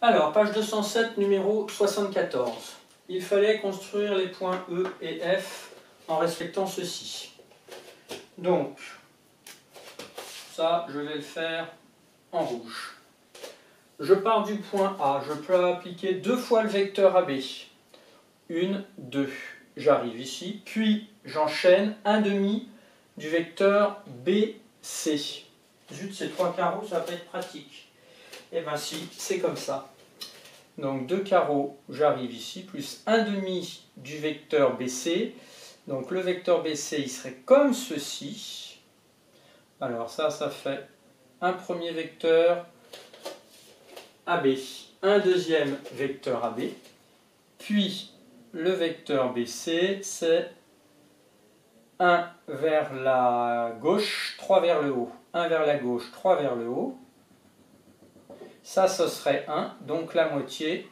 Alors, page 207, numéro 74. Il fallait construire les points E et F en respectant ceci. Donc, ça, je vais le faire en rouge. Je pars du point A, je peux appliquer 2 fois le vecteur AB. 1, 2. J'arrive ici, puis j'enchaîne 1/2 du vecteur BC. Zut, ces 3 carreaux, ça va pas être pratique. Et bien si, c'est comme ça. Donc 2 carreaux, j'arrive ici, plus 1/2 du vecteur BC. Donc le vecteur BC, il serait comme ceci. Alors ça fait un premier vecteur AB, un deuxième vecteur AB, puis le vecteur BC, c'est 1 vers la gauche, 3 vers le haut. 1 vers la gauche, 3 vers le haut. Ça, ce serait 1, donc la moitié,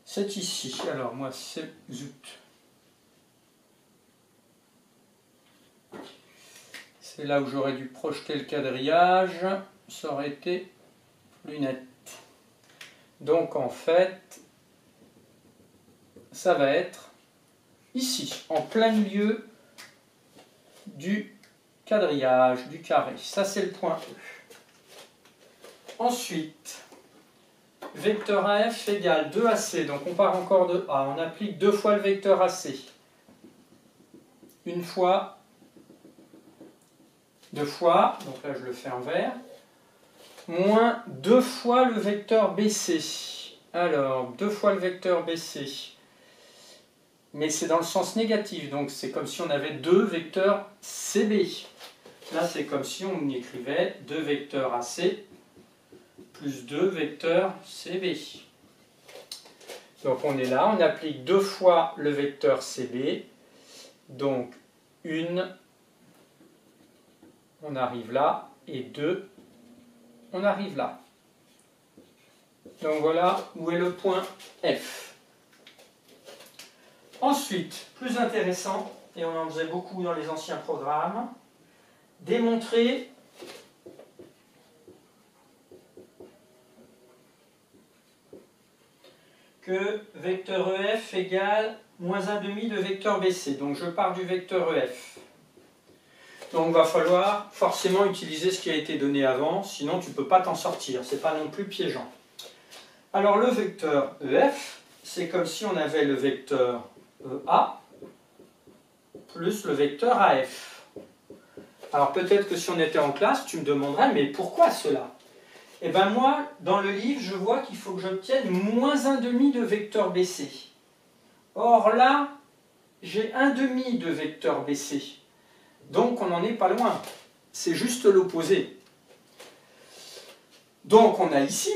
c'est ici. Alors moi, c'est zut. C'est là où j'aurais dû projeter le quadrillage, ça aurait été plus net. Donc en fait, ça va être ici, en plein milieu du quadrillage, du carré. Ça, c'est le point E. Ensuite, vecteur AF égale 2AC. Donc on part encore de A. On applique 2 fois le vecteur AC. Une fois, 2 fois, donc là je le fais en vert, moins 2 fois le vecteur BC. Alors, 2 fois le vecteur BC. Mais c'est dans le sens négatif, donc c'est comme si on avait 2 vecteurs CB. Là, c'est comme si on écrivait 2 vecteurs AC plus 2 vecteurs CB. Donc on est là, on applique 2 fois le vecteur CB. Donc 1, on arrive là, et 2, on arrive là. Donc voilà où est le point F. Ensuite, plus intéressant, et on en faisait beaucoup dans les anciens programmes, démontrer que vecteur EF égale moins 1/2 de vecteur BC. Donc je pars du vecteur EF. Donc il va falloir forcément utiliser ce qui a été donné avant, sinon tu ne peux pas t'en sortir, ce n'est pas non plus piégeant. Alors le vecteur EF, c'est comme si on avait le vecteur EA plus le vecteur AF. Alors peut-être que si on était en classe, tu me demanderais, mais pourquoi cela? Eh bien moi, dans le livre, je vois qu'il faut que j'obtienne moins 1/2 de vecteur BC. Or là, j'ai 1/2 de vecteur BC. Donc on n'en est pas loin. C'est juste l'opposé. Donc on a ici.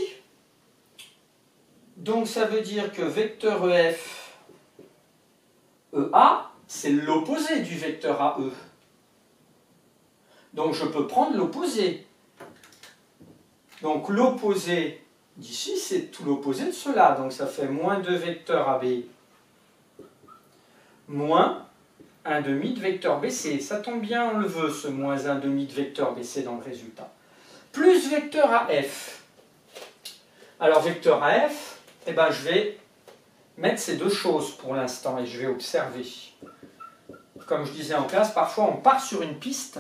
Donc ça veut dire que vecteur EF, EA, c'est l'opposé du vecteur AE. Donc je peux prendre l'opposé. Donc l'opposé d'ici, c'est tout l'opposé de cela. Donc ça fait moins 2 vecteurs AB moins 1/2 de vecteur BC. Ça tombe bien, on le veut, ce moins 1/2 de vecteur BC dans le résultat. Plus vecteur AF. Alors vecteur AF, eh ben, je vais mettre ces deux choses pour l'instant et je vais observer. Comme je disais en classe, parfois on part sur une piste,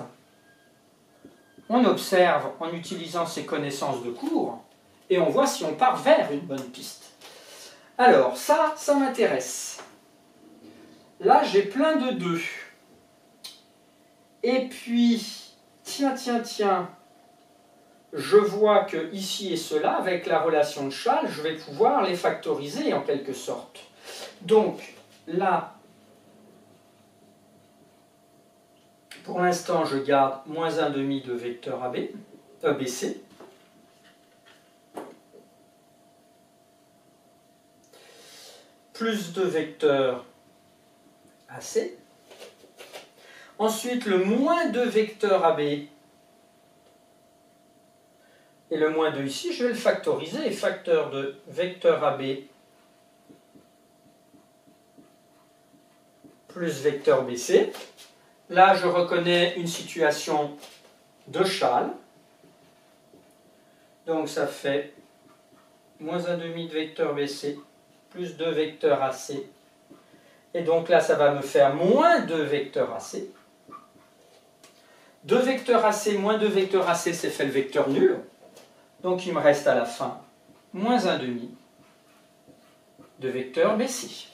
on observe en utilisant ses connaissances de cours et on voit si on part vers une bonne piste. Alors ça m'intéresse. Là j'ai plein de 2. Et puis, tiens, je vois que ici et cela, avec la relation de Schall, je vais pouvoir les factoriser en quelque sorte. Donc là, pour l'instant, je garde moins 1/2 de vecteur BC. Plus de vecteur AC. Ensuite, le moins 2 vecteur AB. Et le moins 2 ici, je vais le factoriser. Et facteur de vecteur AB plus vecteur BC. Là, je reconnais une situation de Schall. Donc, ça fait moins 1 demi de vecteur BC, plus 2 vecteurs AC. Et donc là, ça va me faire moins 2 vecteurs AC. 2 vecteurs AC moins 2 vecteurs AC, c'est fait le vecteur nul. Donc il me reste à la fin moins 1 demi de vecteur BC.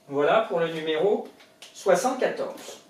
Voilà pour le numéro 74.